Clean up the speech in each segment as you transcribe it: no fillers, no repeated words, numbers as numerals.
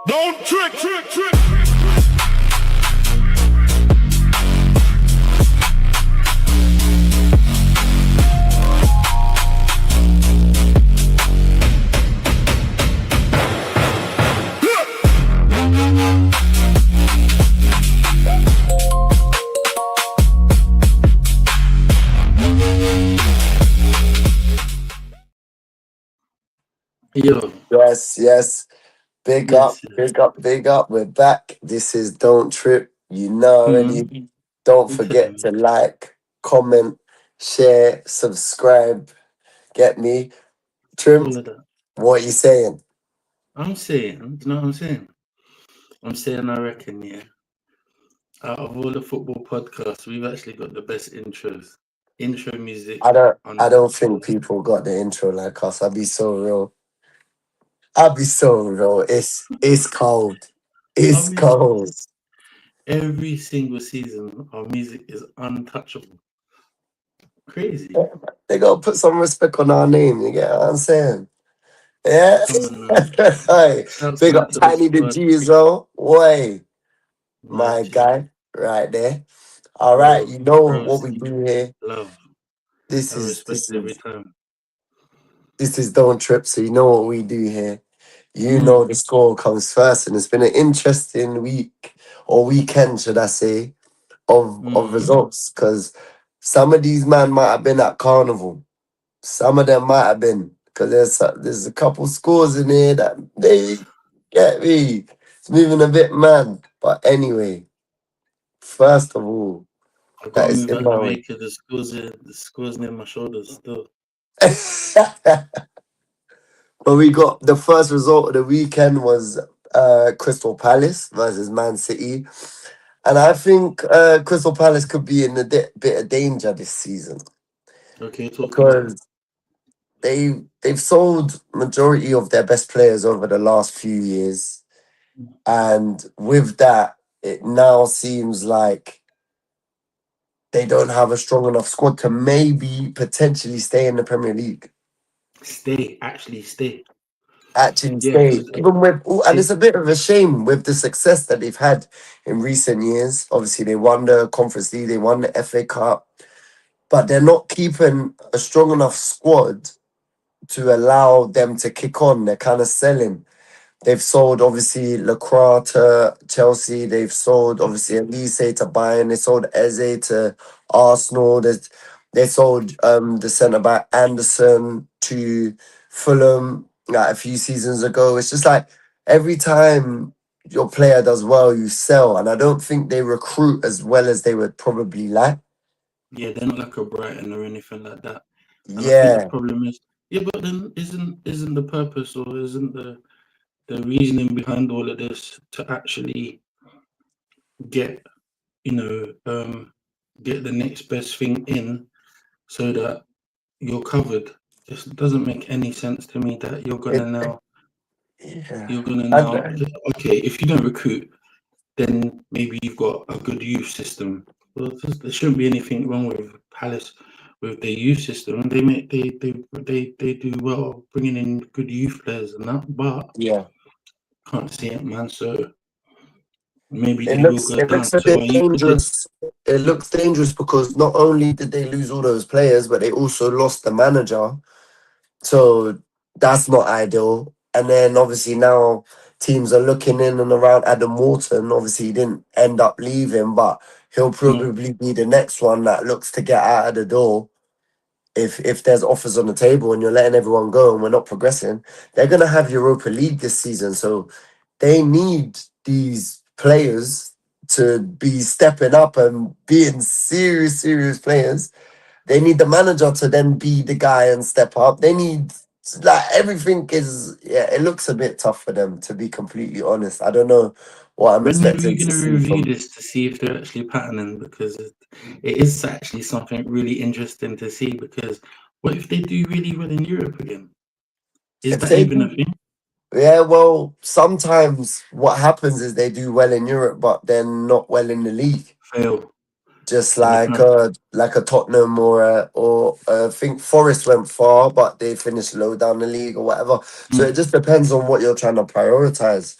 Don't trick. Yo, Yes. Big up, yes. big up. We're back. This is Don't Trip. You know already. Don't You telling forget me to like, comment, share, subscribe. Get me? all Trim, of that? what you saying? I'm saying, do you know what I'm saying? I'm saying, I reckon, yeah. Out of all the football podcasts, we've actually got the best intros. Intro music I don't think untouchable. people got the intro like us. I'll be so real. I'll be so real. It's cold. I It's mean, cold. every single season, our music is untouchable. Crazy. They gotta put some respect on our name, you get what I'm saying? Yeah. Come on now. Hey, Shouts big out up to the Tiny the squad. G as well. Way. My Legend. guy, right there. All right, Bro, you know what we Rosie, do here. love, This and is respect this every is time. this is Don't Trip, so you know what we do here. You know Mm, the score comes first, and it's been an interesting week or weekend, should I say, of mm. results. Because some of these men might have been at carnival. Some of them might have been. Because there's a couple scores in here that they get me. It's moving a bit mad. But anyway, first of all, I that gotta is move in out the my way because the scores near my shoulders still. But we got the first result of the weekend was Crystal Palace versus Man City. And I think Crystal Palace could be in a bit of danger this season Okay, talk to me. because they've sold majority of their best players over the last few years. And with that, it now seems like they don't have a strong enough squad to maybe potentially stay in the Premier League. Actually stay. Actually Yeah, stay, because even with, and they, it's a bit of a shame with the success that they've had in recent years. Obviously, they won the Conference League, they won the FA Cup, but they're not keeping a strong enough squad to allow them to kick on. They're kind of selling. They've sold obviously Lacroix to Chelsea. They've sold obviously Elise to Bayern. They sold Eze to Arsenal. They sold the centre back Anderson to Fulham like a few seasons ago. It's just like every time your player does well, you sell, and I don't think they recruit as well as they would probably like. yeah, they're not like a Brighton or anything like that. And I think the Yeah, problem is, yeah, but then isn't the purpose or isn't the reasoning behind all of this to actually get you know get the next best thing in so that you're covered? Just doesn't make any sense to me that it, yeah. you're gonna now And okay, if you don't recruit, then maybe you've got a good youth system. Well, there shouldn't be anything wrong with Palace with their youth system. They do well bringing in good youth players and that, but yeah. can't see it, man. So maybe It they will looks go it down. looks a So are bit you predict? dangerous. It looks dangerous because not only did they lose all those players, but they also lost the manager. So that's not ideal. And then obviously now teams are looking in and around Adam Morton. Obviously he didn't end up leaving, but he'll No, probably be the next one that looks to get out of the door. If there's offers on the table and you're letting everyone go and we're not progressing, they're gonna have Europa League this season. So they need these players to be stepping up and being serious players. They need the manager to then be the guy and step up. They need like everything is yeah, it looks a bit tough for them to be completely honest. I don't know what I'm when are we expecting to going to see review from this to see if they're actually patterning? Because it is actually something really interesting to see. Because what if they do really well in Europe again? Is if that they even a do. thing? Yeah, well, sometimes what happens is they do well in Europe, but then not well in the league. Fail Just in the Prem. like a Tottenham or I think Forest went far, but they finished low down the league or whatever. So Mm. it just depends on what you're trying to prioritize.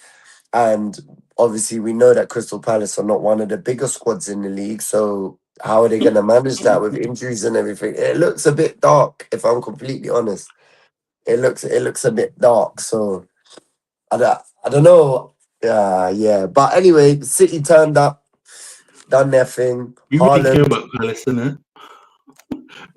And obviously, we know that Crystal Palace are not one of the bigger squads in the league. So, how are they going to manage that with injuries and everything? It looks a bit dark, if I'm completely honest. It looks a bit dark. So, I don't know. Yeah. But anyway, City turned up, done their thing. You really care Haaland, about Palace, innit?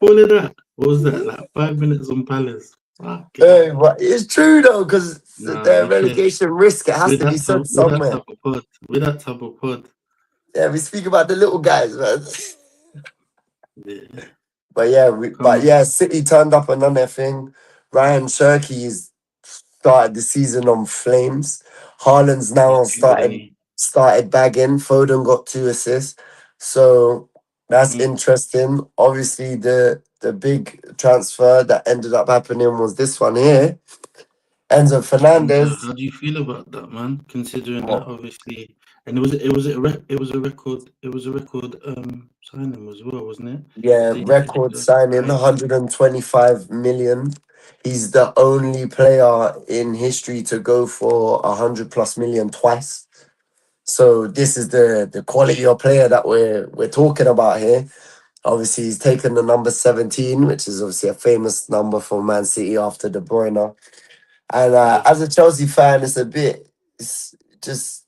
All of that. What was that? Like 5 minutes on Palace. Fucking hey, hell. but it's true though, because Nah, their we care. relegation risk, it has We're to be that type. said We're that somewhere. type of pod. We're that type of pod. Yeah, we speak about the little guys, man. Yeah. Come But on. yeah, City turned up and done their thing. Ryan Cherky's started the season on flames. Haaland's He's now too good, ain't he? started bagging. Foden got 2 assists, so that's Mm. interesting. Obviously, the big transfer that ended up happening was this one here, Enzo Fernandez. How do you feel about that, man? Considering that Well, obviously, and it was a record signing as well, wasn't it? yeah, Because they needed record to signing, hire him. 125 million. He's the only player in history to go for 100+ million twice. So this is the quality of player that we're talking about here. Obviously, he's taken the number 17, which is obviously a famous number for Man City after De Bruyne. And Yeah. as a Chelsea fan, it's just,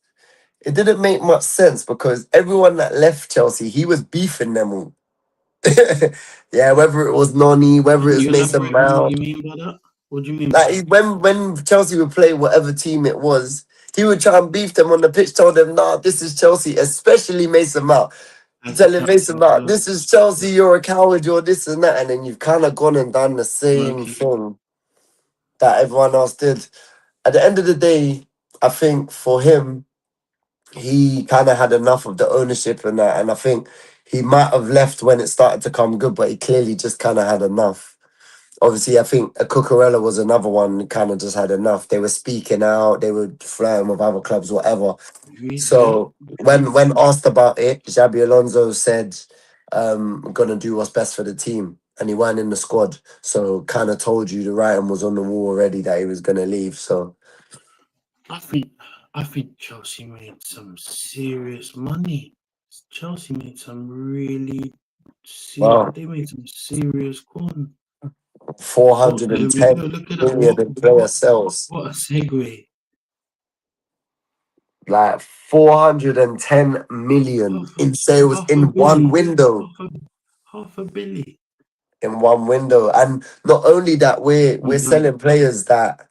it didn't make much sense because everyone that left Chelsea, he was beefing them all. Yeah, whether it was Noni, whether it Can was you Mason elaborate on what Mount. you mean by that? What do you mean by Like that? when Chelsea would play whatever team it was, he would try and beef them on the pitch, tell them, nah, this is Chelsea, especially Mason Mount. As a Telling Mason captain as Mount, well. this is Chelsea, you're a coward, you're this and that. And then you've kind of gone and done the Low same key. thing that everyone else did. At the end of the day, I think for him, he kind of had enough of the ownership and that. And I think he might have left when it started to come good, but he clearly just kind of had enough. Obviously, I think Cucurella was another one who kind of just had enough. They were speaking out, they were flirting with other clubs, whatever. Yeah. So when asked about it, Xabi Alonso said, "I'm gonna do what's best for the team," and he weren't in the squad. So kind of told you the writing was on the wall already that he was gonna leave. So I think I think Chelsea made some serious money. Chelsea made some really wow, they made some serious corn. four What hundred there and we ten go. Look at that. million in player sales, What a segue. like 410 million Half a in sales half a in one billy. window. Half a half a billy. In one window. And not only that, we're Well done. selling players that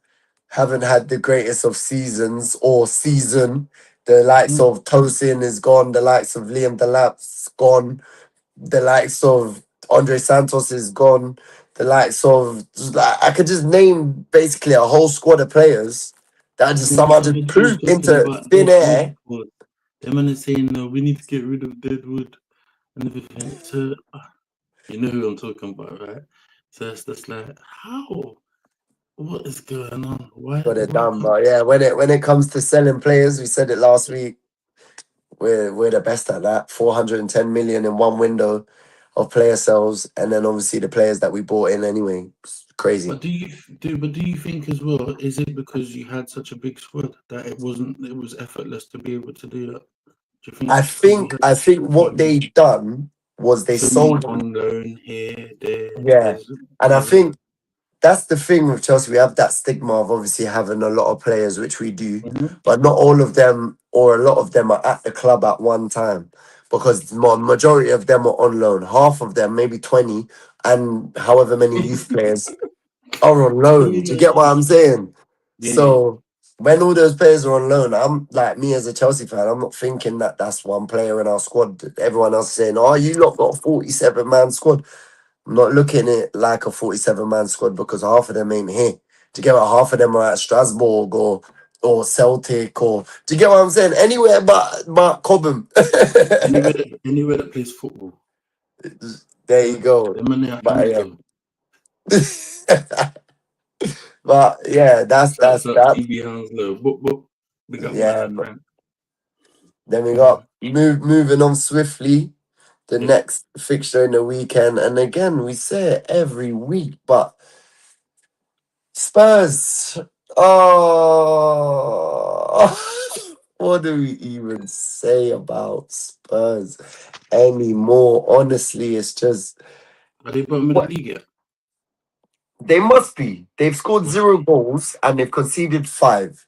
haven't had the greatest of seasons or season. The likes Mm. of Tosin is gone, the likes of Liam Delap's gone, the likes of Andre Santos is gone, the likes of I could just name basically a whole squad of players that just Remember somehow some just of the dudes proved talking into about thin Deadwood? air. Or them man is saying no, we need to get rid of Deadwood and everything. So you know who I'm talking about, right? So it's just like how? What is going on? Why Got it why done. can't But yeah, when it comes to selling players, we said it last week. We're the best at that. 410 million in one window of player sales, and then obviously the players that we bought in anyway. It's crazy. but do you think as well, is it because you had such a big squad that it was effortless to be able to do that? Do you think I it's because you think had I think what maybe they done was they so many sold. on loan here, there, Yeah, there's and I yeah. think that's the thing with Chelsea. We have that stigma of obviously having a lot of players, which we do, Mhm. but not all of them or a lot of them are at the club at one time because the majority of them are on loan. Half of them, maybe 20, and however many youth players are on loan. Do you get what I'm saying? Yeah. So when all those players are on loan, I'm like me as a Chelsea fan. I'm not thinking that that's one player in our squad. Everyone else is saying, "Oh, you lot got a 47-man squad." I'm not looking at it like a 47-man squad because half of them ain't here. Do you get what? Half of them are at Strasbourg or Celtic or do you get what I'm saying? Anywhere but Cobham. Anywhere that plays football. There you Yeah. go. Them and their But hands yeah. though. But yeah, that's Shouts out that. TB Hounslow. Boop. We got Yeah. man friend. Then we Mm. got moving on swiftly. The Yeah. next fixture in the weekend, and again we say it every week, but Spurs. Oh, what do we even say about Spurs anymore? Honestly, it's just Are they bottom of the what league yet? they must be. They've scored Must 0 be. goals and they've conceded 5.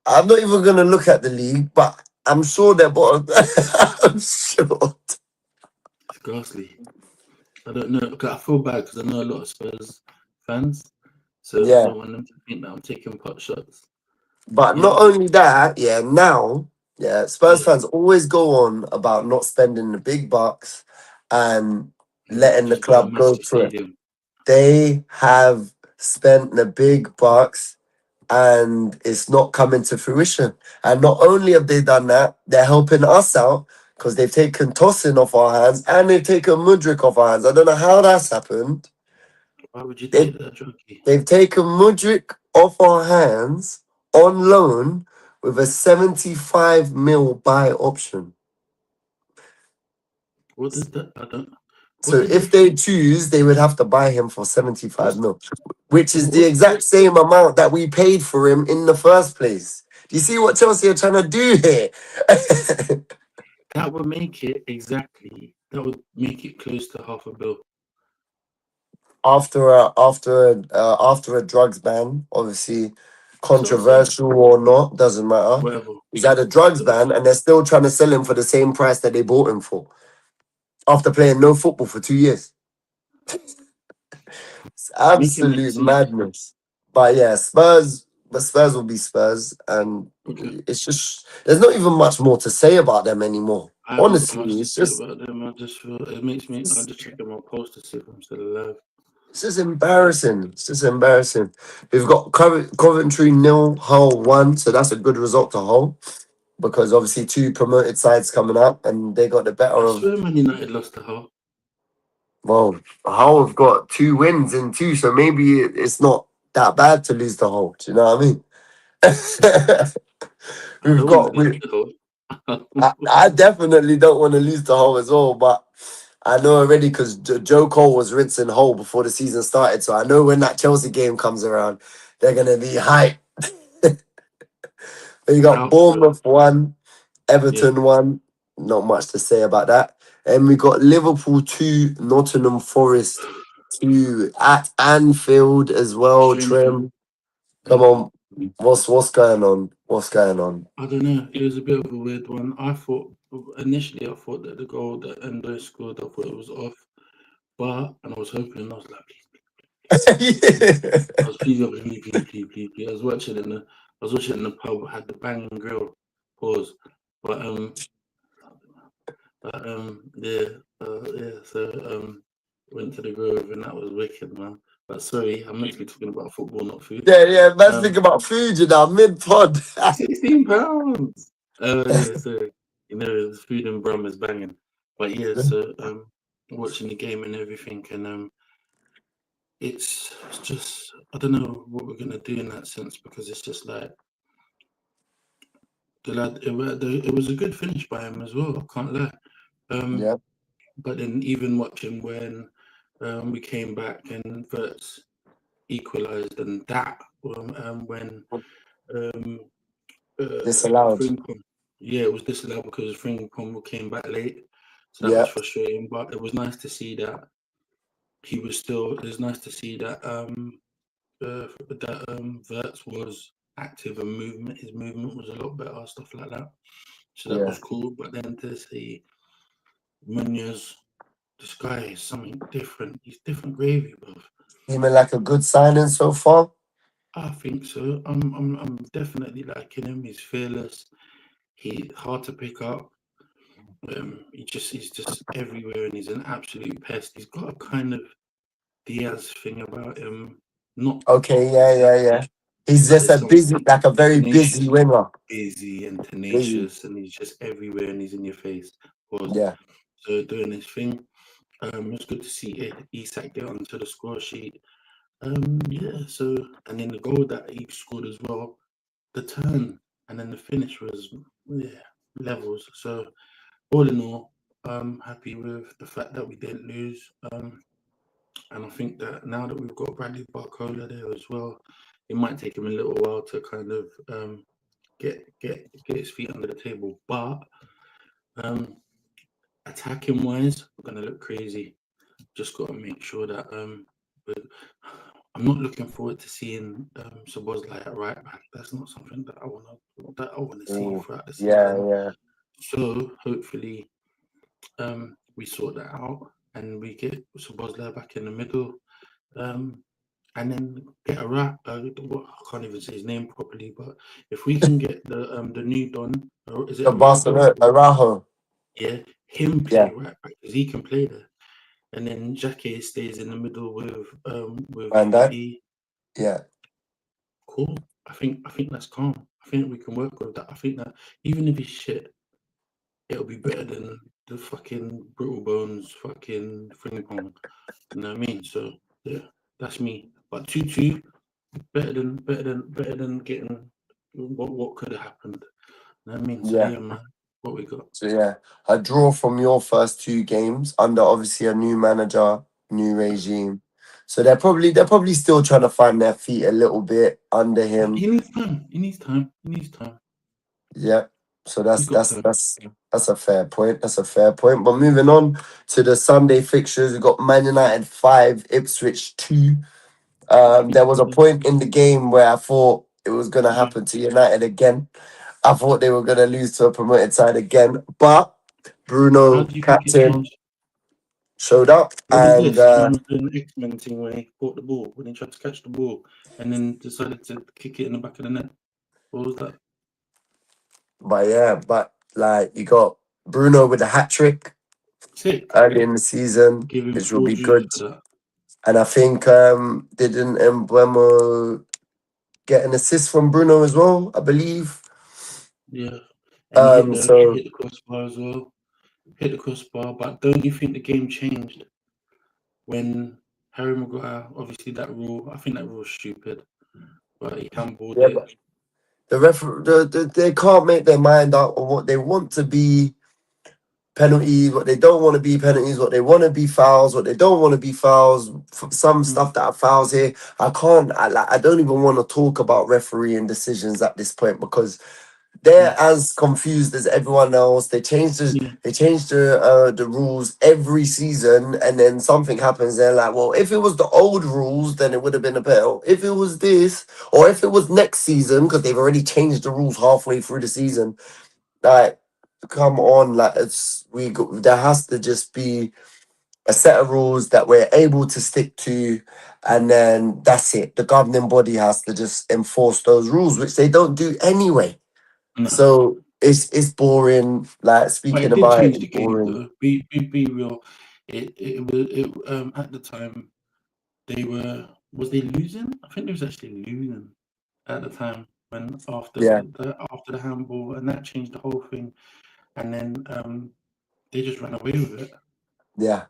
I'm not even gonna look at the league, but I'm sure they're bottom. I'm sure. It's ghastly. I don't know. 'Cause I feel bad because I know a lot of Spurs fans, so I Yeah. don't want them to think that I'm taking pot shots. But Yeah, not only that, yeah, now, yeah, Spurs yeah. fans always go on about not spending the big bucks and And letting the just got a club go massive through it. stadium. They have spent the big bucks and it's not coming to fruition. And not only have they done that, they're helping us out because they've taken Tosin off our hands and they've taken Mudrik off our hands. I don't know how that's happened. Why would you They've take that, Junkie? They've taken Mudrik off our hands on loan with a 75 mil buy option. What did that? I don't. What So did they? if they choose, they would have to buy him for 75 What's mil, which is the what? exact same amount that we paid for him in the first place. Do you see what Chelsea are trying to do here? That would make it exactly. That would make it close to half a bill. After a drugs ban, obviously That's what I'm saying. controversial or not, doesn't matter. Whatever. He's had a drugs That was ban and they're still trying to sell him for the same price that they bought him for after playing no football for 2 years. It's make it make absolute sense. madness. But yeah, Spurs will be Spurs, and Okay. it's just there's not even much more to say about them anymore. I haven't got much Honestly, to say about them. I just feel it makes me. I'm just checking my post to see if I'm still alive. it's just embarrassing. It's just embarrassing. We've got Coventry 0, Hull 1, so that's a good result to Hull because obviously 2 promoted sides coming up, and they got the better I of. swear, Man United lost to Hull. Well, Hull have got 2 wins in 2, so maybe it's not that bad to lose to Hull. Do you know what I mean? I We've don't want to got lose we. to Hull. I definitely don't want to lose to Hull as well, but I know already because Joe Cole was rinsing Hull before the season started, so I know when that Chelsea game comes around, they're gonna be hyped. You got Out for it. Bournemouth 1, Yeah, Everton 1. Not much to say about that. And we got Liverpool 2, Nottingham Forest 2 at Anfield as well. strange Trim, one. come Yeah, on, what's going on? What's going on? I don't know. It was a bit of a weird one. I thought initially, I thought that the goal that Endo scored, I thought it was off. But and I was hoping, I was like, I was please, please. I was watching in the pub, had the banging grill, pause. But yeah. So went to the Grove and that was wicked, man. But sorry, I'm meant to be talking about football, not food. Yeah, let's think Um, about food, you know, mid-pod. £16. Yeah, so the food and brum is banging. But yeah, so watching the game and everything, and it's just I don't know what we're gonna do in that sense because it's just like the lad. It was a good finish by him as well. I can't lie. Um, Yeah, but then even watching when we came back and Verts equalised, and that when um, disallowed. Frimpong, yeah, it was disallowed because Frimpong came back late, so that was Yeah, frustrating. But it was nice to see that he was still. It was nice to see that Verts was active and movement. His movement was a lot better, stuff like that. So that yeah. was cool. But then to see Munoz, this guy is something different. He's different gravy, bro. Even like a good signing so far. I think so. I'm definitely liking him. He's fearless. He's hard to pick up. He's just everywhere, and he's an absolute pest. He's got a kind of Diaz thing about him. Not Okay, yeah. exactly, He's but just there's a something busy, like a very busy tenacious, winger. busy, and Busy. tenacious, and he's just everywhere, and he's in your face. Pause. Yeah, So doing his thing. It's good to see Isak get onto the score sheet. Yeah. So and then the goal that he scored as well, the turn, and then the finish was levels. So all in all, I'm happy with the fact that we didn't lose. And I think that now that we've got Bradley Barcola there as well, it might take him a little while to kind of get his feet under the table. But attacking wise, we're gonna look crazy. Just got to make sure that but I'm not looking forward to seeing Szoboszlai at right back. That's not something that I wanna see Ooh, throughout the yeah, season. yeah, So hopefully we sort that out and we get Szoboszlai back in the middle. And then get a rat. I can't even say his name properly, but if we can get the new Don, is it the Arago? Barcelona Araujo. Yeah, him Yeah, play right back because he can play there. And then Jackie stays in the middle with and that, VVD. yeah, Cool. I think that's calm. I think we can work with that. I think that even if he's shit, it'll be better than the fucking brittle bones fucking Frimpong. You know what I mean? So yeah, that's me. But 2-2, better than getting what could have happened. You know what I mean? So yeah. yeah, man. What we got? So yeah, a draw from your first two games under obviously a new manager, new regime. So they're probably still trying to find their feet a little bit under him. He needs time. He needs time. He needs time. Yeah. So He's that's got that's time. that's that's a fair point. That's a fair point. But moving on to the Sunday fixtures, we got Man United 5, Ipswich 2. There was a point in the game where I thought it was gonna Yeah. happen to United again. I thought they were gonna lose to a promoted side again. But How Bruno, do you think it captain, changed? showed up What was and this? Man was doing the X-Men thing where he caught the ball when he tried to catch the ball and then decided to kick it in the back of the net. What was that? but like you got Bruno with a hat trick Sick. early in the season, Give him which will full be juice good. for that. And I think didn't Embuemo get an assist from Bruno as well, I believe. Yeah. And he So hit the crossbar as well. Hit the crossbar. But don't you think the game changed when Harry Maguire, obviously that rule, I think that rule's stupid, but he handballed yeah, it. but they can't make their mind up on what they want to be penalties, what they don't want to be penalties, what they want to be fouls, what they don't want to be fouls. Some Mm, stuff that are fouls here, I can't. I don't even want to talk about refereeing decisions at this point because they're mm, as confused as everyone else. yeah. They changed the rules every season, and then something happens. They're like, well, if it was the old rules, then it would have been a bell. If it was this, or if it was next season, because they've already changed the rules halfway through the season. Like, come on, like there has to just be a set of rules that we're able to stick to, and then that's it. The governing body has to just enforce those rules, which they don't do anyway. No. So it's boring. Like But speaking it did about it, change it's the game boring. though. Be real. It was at the time they was they losing? I think they was actually losing at the time when Yeah, after the handball and that changed the whole thing. And then they just ran away with it. yeah,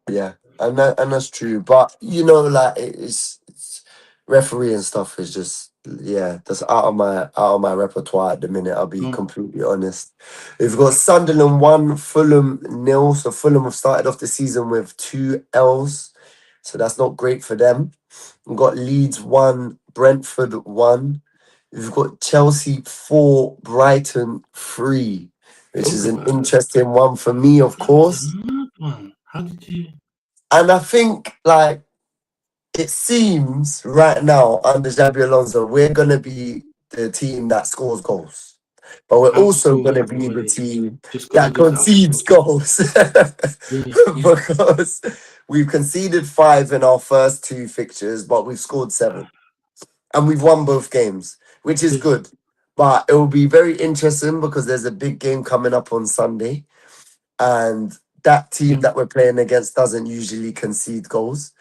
yeah, and that's true. But like it's referee and stuff is just that's out of my repertoire at the minute. I'll be Um, completely honest. We've got Sunderland 1, Fulham 0. So Fulham have started off the season with 2 L's. So that's not great for them. We've got Leeds 1, Brentford 1. We've got Chelsea 4, Brighton 3, which talk is an about it. interesting one for me, of That was a course. mad one. How did you? And I think, like, it seems right now under Xabi Alonso, we're going to be the team that scores goals. But we're also Outscore going to be the everybody. team Just gotta that just concedes outscore. goals. Yeah, yeah. Because we've conceded 5 in our first 2 fixtures, but we've scored 7. And we've won both games, which is Yeah, good. But it will be very interesting because there's a big game coming up on Sunday, and that team yeah, that we're playing against doesn't usually concede goals.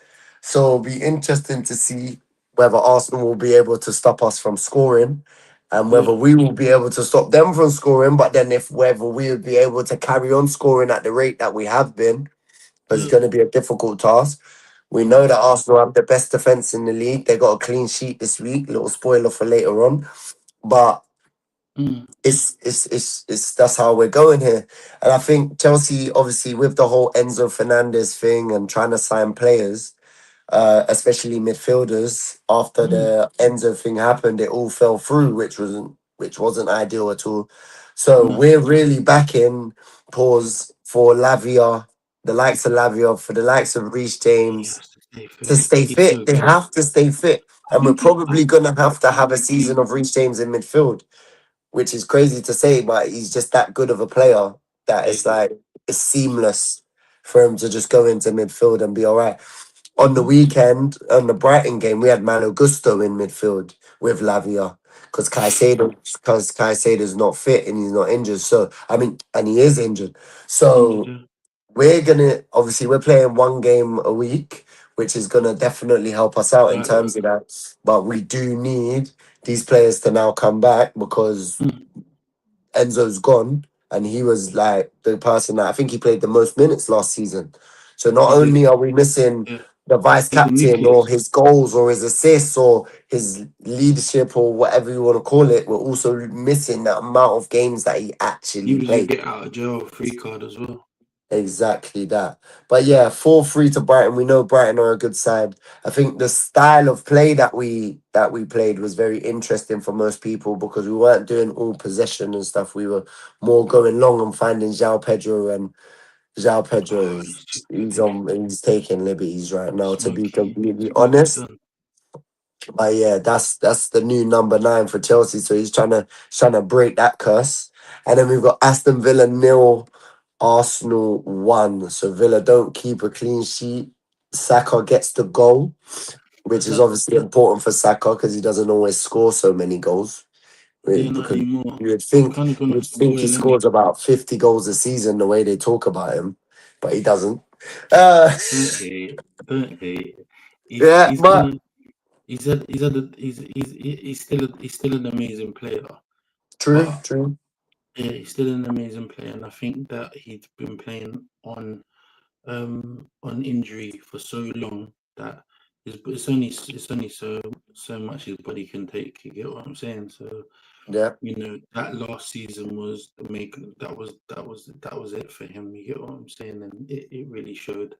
So it'll be interesting to see whether Arsenal will be able to stop us from scoring and whether yeah, we will be able to stop them from scoring, but then if whether we will be able to carry on scoring at the rate that we have been, because it's yeah. going to be a difficult task. We know that 100%. Arsenal have the best defense in the league. They got a clean sheet this week. Little spoiler for later on, but Mm, it's that's how we're going here. And I think Chelsea, obviously, with the whole Enzo Fernandez thing and trying to sign players, especially midfielders, after mm, the Enzo thing happened, it all fell through, which wasn't which wasn't ideal at all. So No. we're really backing pause for Lavia, the likes of Lavia, for the likes of Reece He James has to stay to fit. stay He's fit. so They good. have to stay fit. I And we're think he. probably going to have a season of Reece James in midfield, which is crazy to say, but he's just that good of a player that it's Exactly. like it's seamless for him to just go into midfield and be all right. On the Mm-hmm. weekend, on the Brighton game, we had Malo Gusto in midfield with Lavia because Caicedo's not fit and he's not injured. So I mean, and he is injured. So Injured. we're gonna obviously we're playing one game a week, which is gonna definitely help us out in Exactly. terms of that. But we do need these players to now come back because Mm. Enzo's gone, and he was like the person that I think he played the most minutes last season. So not He did. only are we missing Yeah. the vice He's the captain or nucleus. his goals or his assists or his leadership or whatever you want to call it, we're also missing the amount of games that he He actually was your played. get out of jail free card as well. Exactly that. But yeah, 4-3 to Brighton. We know Brighton are a good side. I think the style of play that we played was very interesting for most people because we weren't doing all possession and stuff. We were more going long and finding João Pedro Oh, is he's too good, isn't he? he's taking liberties right now, to be completely Smokey honest. done. But yeah, that's the new number 9 for Chelsea. So he's trying to break that curse. And then we've got Aston Villa nil, Arsenal 1. So Villa don't keep a clean sheet. Saka gets the goal, which Is is that? obviously important for Saka because he doesn't always score so many goals. Yeah, not Because anymore. you would I'm think kind of you gonna would think he spoil him. scores about 50 goals a season the way they talk about him, but he doesn't. Uh, Don't hate. Don't hate. He's yeah, he's but gonna. He's still an amazing player, true, but true. yeah, he's still an amazing player, and I think that he's been playing on injury for so long that it's only so much his body can take. You get what I'm saying? So Yeah, that last season was the make. That was it for him. You get what I'm saying? And it really showed.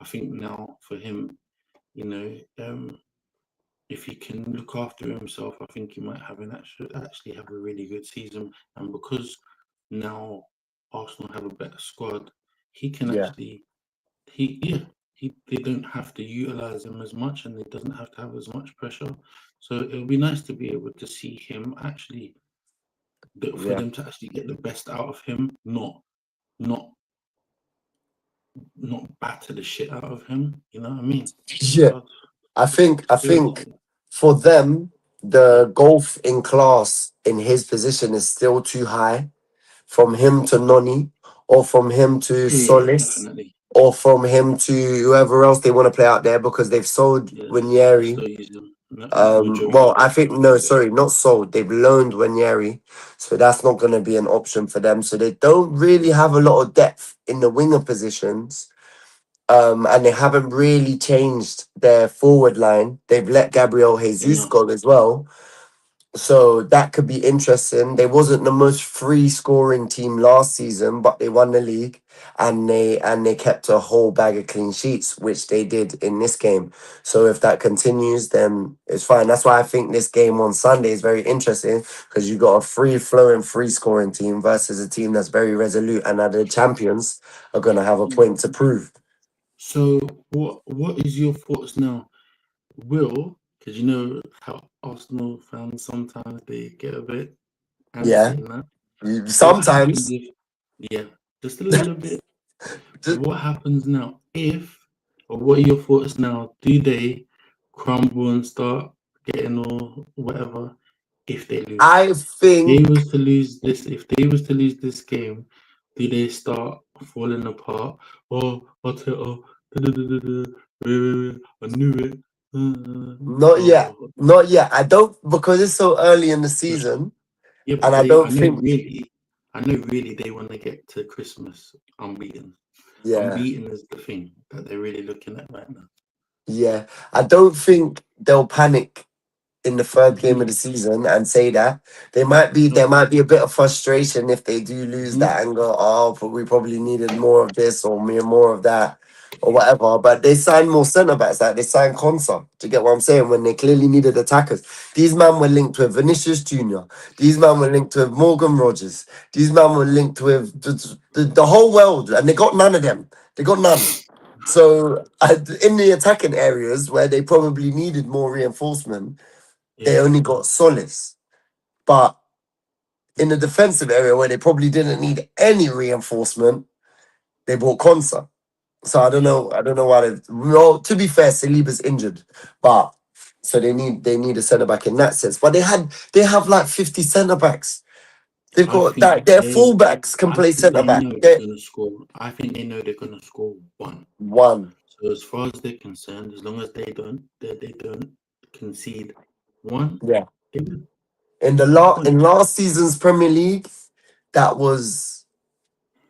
I think now for him, you know, if he can look after himself, I think he might actually have a really good season. And because now Arsenal have a better squad, he can yeah, actually he yeah they don't have to utilize him as much, and he doesn't have to have as much pressure. So it'll be nice to be able to see him actually for yeah, them to actually get the best out of him, not not batter the shit out of him. You know what I mean? yeah. So I think seriously, for them, yeah, the golf in class in his position is still too high. From him to Noni, or from him to yeah, Solis, definitely. or from him to whoever else they want to play out there because they've sold Yeah, they Winieri. still use them. Majority Well, of I the think time, no, yeah. sorry, not sold. They've loaned Winieri, so that's not going to be an option for them. So they don't really have a lot of depth in the winger positions. And they haven't really changed their forward line. They've let Gabriel You Jesus know, go as well. So that could be interesting. They wasn't the most free scoring team last season, but they won the league and they kept a whole bag of clean sheets, which they did in this game. So if that continues, then it's fine. That's why I think this game on Sunday is very interesting because you got a free flowing, free scoring team versus a team that's very resolute and are the champions are gonna have a point to prove. so what is your thoughts now? Because you know how Arsenal fans sometimes they get a bit Yeah. antsy and that. What happens Sometimes if, yeah, just a little bit. just, What happens now if, or what are your thoughts now? Do they crumble and start getting all whatever if they lose? I think If they was to lose this game, do they start falling apart? Oh, Arteta, da, da, da, da, da, I knew it. not yet. Oh, Not yet. I don't because it's so early in the season yeah, and but I they, don't think I know really they want to get to Christmas unbeaten. yeah. Unbeaten is the thing that they're really looking at right now. Yeah. I don't think they'll panic in the third game of Mm-hmm. the season and say that. There might be a bit of frustration if they do lose Mm-hmm. that and go, oh, but we probably needed more of this or more of that. or whatever, but they signed more centre backs. Like they signed Konsa. Do you get what I'm saying? When they clearly needed attackers, these men were linked with Vinicius Junior. These men were linked with Morgan Rogers. These men were linked with the whole world, and they got none of them. They got none. So in the attacking areas where they probably needed more reinforcement, they Yeah, only got Solis. But in the defensive area where they probably didn't need any reinforcement, they bought Konsa. So I don't yeah. know. I don't know why they. Well, to be fair, Saliba's injured, but so they need a centre back in that sense. But they have like 50 centre backs. They've I got think that. Their fullbacks can I play think centre they back. know they're They gonna score. I think they know they're gonna score one. one. So as far as they're concerned, as long as they don't concede one, Yeah. they win. In Simple as in last season's Premier League, that was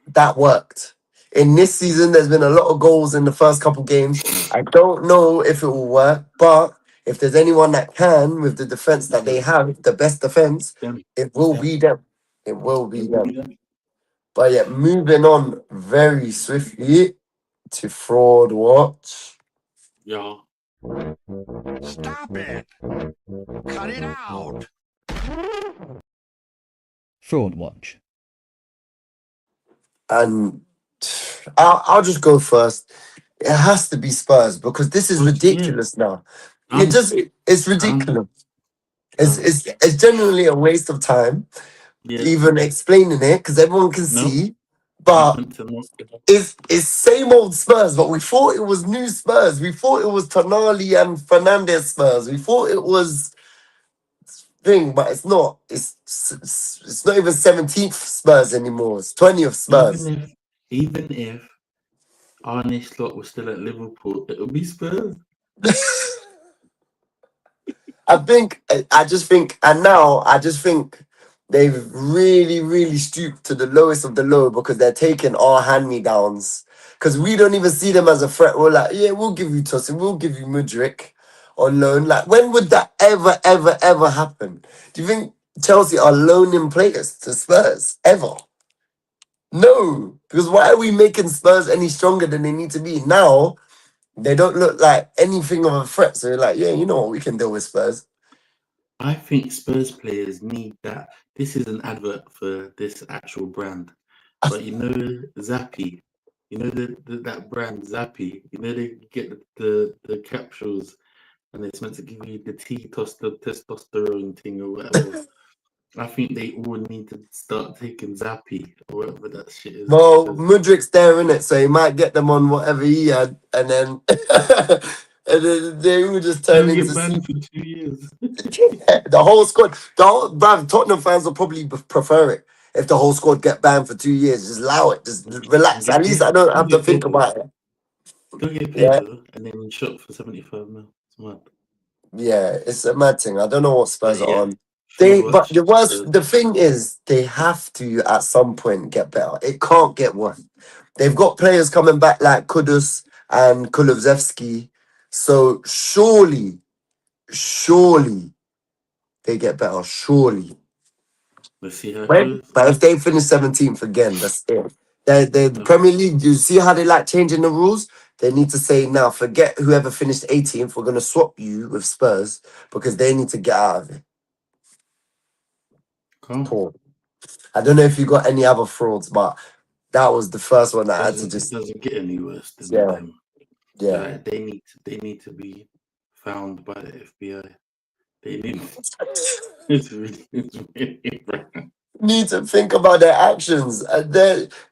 that worked. In this season, there's been a lot of goals in the first couple games. I don't know if it will work, but if there's anyone that can with the defense it's that they them. have, the best defense, Them. it It's will them. be them. It will It be will be them. them. But yeah, moving on very swiftly to Fraud Watch. Yeah. Stop it! Cut it out! Fraud Watch. And I'll just go first. It has to be Spurs because this is But yeah, ridiculous now. um, It's um, ridiculous. um, It's genuinely a waste of time yeah. even explaining it because everyone can No, see. But nothing to know. it's same old Spurs, but we thought it was new Spurs. We thought it was Tonali and Fernandez Spurs. We thought it was thing, but it's not. It's not even 17th Spurs anymore. It's 20th Spurs. Even if Arne Slot was still at Liverpool, it would be Spurs. I just think, and now I just think they've really, really stooped to the lowest of the low because they're taking our hand-me-downs. Because we don't even see them as a threat. We're like, yeah, we'll give you Tosin, we'll give you Mudryk on loan. Like, when would that ever, ever, ever happen? Do you think Chelsea are loaning players to Spurs? Ever? No. Because why are we making Spurs any stronger than they need to be? Now, they don't look like anything of a threat. So you're like, yeah, you know what, we can deal with Spurs. I think Spurs players need that. This is an advert for this actual brand, but Zappy, that brand Zappy. They get the capsules, and it's meant to give you the testosterone thing or whatever. I think they all need to start taking Zappy or whatever that shit is. Well, Because Mudrik's there in it, so he might get them on whatever he had, and then and then they will just turn don't into get banned for 2 years. the whole squad. Bruv, Tottenham fans will probably prefer it if the whole squad get banned for 2 years. Just allow it, just relax. At Get least paid. I don't Don't have to get think paid though. about it. Don't get paid Yeah, though, and then shot for 75 mil. It's mad. yeah, it's a mad thing. I don't know what Spurs But are yeah, on. fraud But watch. the thing is, they have to at some point get better. It can't get worse. They've got players coming back like Kudus and Kulusevski. So surely they get better. Surely. Let's see how it When? goes. But if they finish 17th again, that's it. The No, Premier League, you see how they like changing the rules? They need to say now, forget whoever finished 18th, we're going to swap you with Spurs because they need to get out of it. calm. Poor. I don't know if you got any other frauds, but that was the first one that I had to It just, doesn't get any worse than yeah, them. yeah. Like they need to be found by the FBI. They need. It's really bad. Need to think about their actions.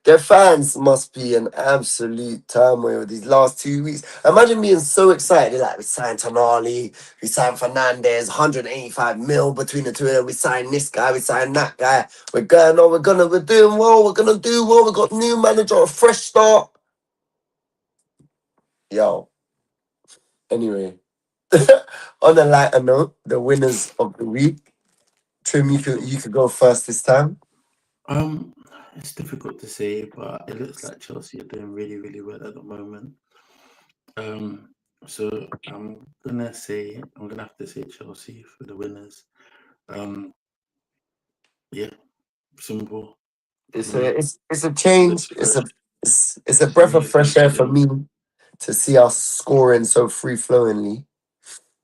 Their fans must be an absolute turmoil these last 2 weeks. Imagine being so excited. Like, we signed Tonali, we signed Fernandez, 185 mil between the two of them. We signed this guy, we signed that guy. We're going on, we're doing well, we're gonna do well. We got new manager, a fresh start. Yo, anyway. On a lighter note, the winners of the week. Trim, you could go first this time. Um, it's difficult to say, but it looks like Chelsea are doing really, really well at the moment. So I'm gonna have to say Chelsea for the winners. Um, yeah, simple for It's me. a Looks change. fresh. It's a To breath me, of it fresh looks air for clean. me. to see us scoring so free flowingly,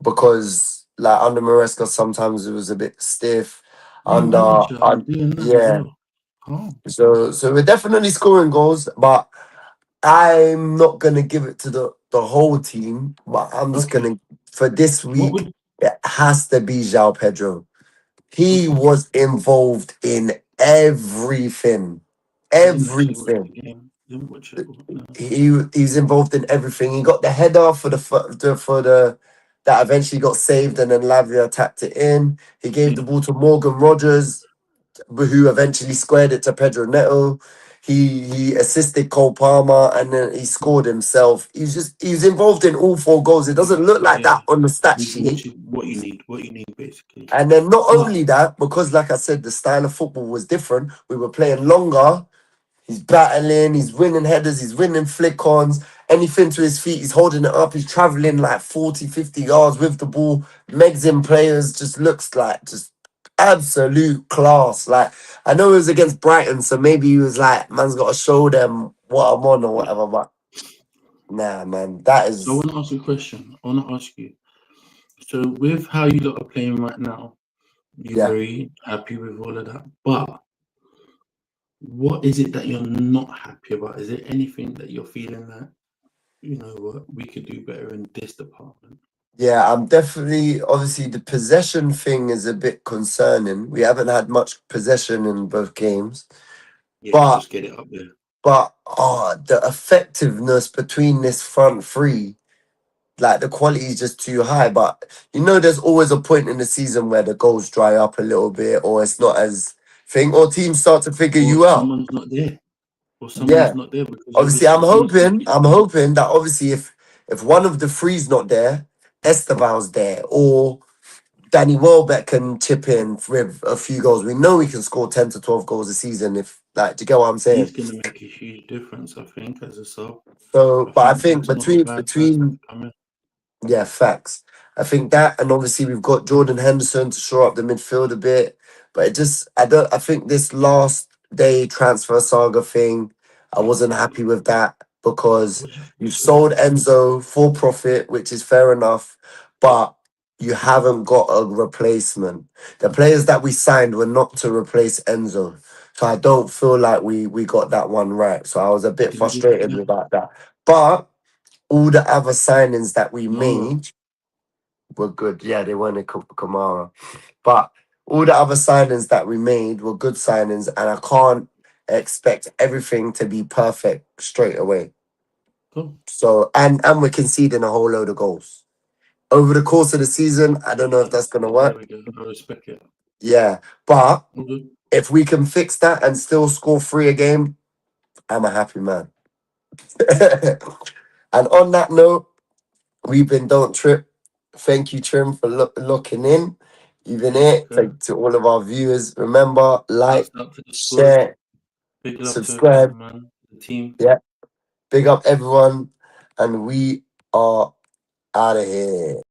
because like under Maresca sometimes it was a bit stiff. New manager and doing that as Yeah. well. Oh, So we're definitely scoring goals, but I'm not gonna give it to the whole team. But I'm just okay. gonna, for this What week, would it has to be João Pedro. He okay? was involved in everything. I didn't actually watch Everything. the game. Didn't watch it. No. He's involved in everything. He got the header for the that eventually got saved, and then Lavia tapped it in. He gave the Yeah, ball to Morgan Rogers, who eventually squared it to Pedro Neto. He assisted Cole Palmer, and then he scored himself. He's involved in all 4 goals. It doesn't look like yeah. that on the stat Which sheet. is what you need. What you need basically. And then not But only that, because like I said, the style of football was different. We were playing longer. He's battling, he's winning headers, he's winning flick-ons, anything to his feet, he's holding it up, he's traveling like 40, 50 yards with the ball. Megs in players just looks like just absolute class. Like, I know it was against Brighton, so maybe he was like, man's got to show them what I'm on or whatever, but nah, man, that so I is, want to ask you a question. I want to ask you. So with how you lot are playing right now, you're yeah. very happy with all of that. But what is it that you're not happy about? Is there anything that you're feeling that what we could do better in this department? Yeah, I'm definitely, obviously, the possession thing is a bit concerning. We haven't had much possession in both games, Yeah, but just get it up there. the effectiveness between this front three, like the quality is just too high. But there's always a point in the season where the goals dry up a little bit, or it's not as thing, or teams start to figure Or you out. someone's not there. Or someone's Yeah, not there because you're obviously, missing someone's I'm hoping that obviously if one of the three's not there, Esteban's there, or Danny Welbeck can chip in with a few goals. We know we can score 10 to 12 goals a season if, like, do you get what I'm He's saying? going to make a huge difference, I think, as a sub. So, I but I think think that's not a bad person between to come in. yeah, facts. I think that, and obviously we've got Jordan Henderson to shore up the midfield a bit. But I think this last day transfer saga thing, I wasn't happy with that, because What do you you've think? Sorry. sold Enzo for profit, which is fair enough, but you haven't got a replacement. The players that we signed were not to replace Enzo. So I don't feel like we got that one right. So I was a bit Did we just get frustrated that? about that. But all the other signings that we Mara. made were good. Yeah, they weren't a Kamara. But all the other signings that we made were good signings, and I can't expect everything to be perfect straight away. Cool. So and we're conceding a whole load of goals. Over the course of the season, I don't know if that's gonna There we work. go. I respect it. Yeah. But All good. if we can fix that and still score 3 a game, I'm a happy man. And on that note, we've been Don't Trip. Thank you, Trim, for looking in. You've been it. Okay. Thank to all of our viewers. Remember, like, Shouts out to the squad. share, Big love to subscribe. everyone, man. The team. Yeah. Big up everyone. And we are out of here.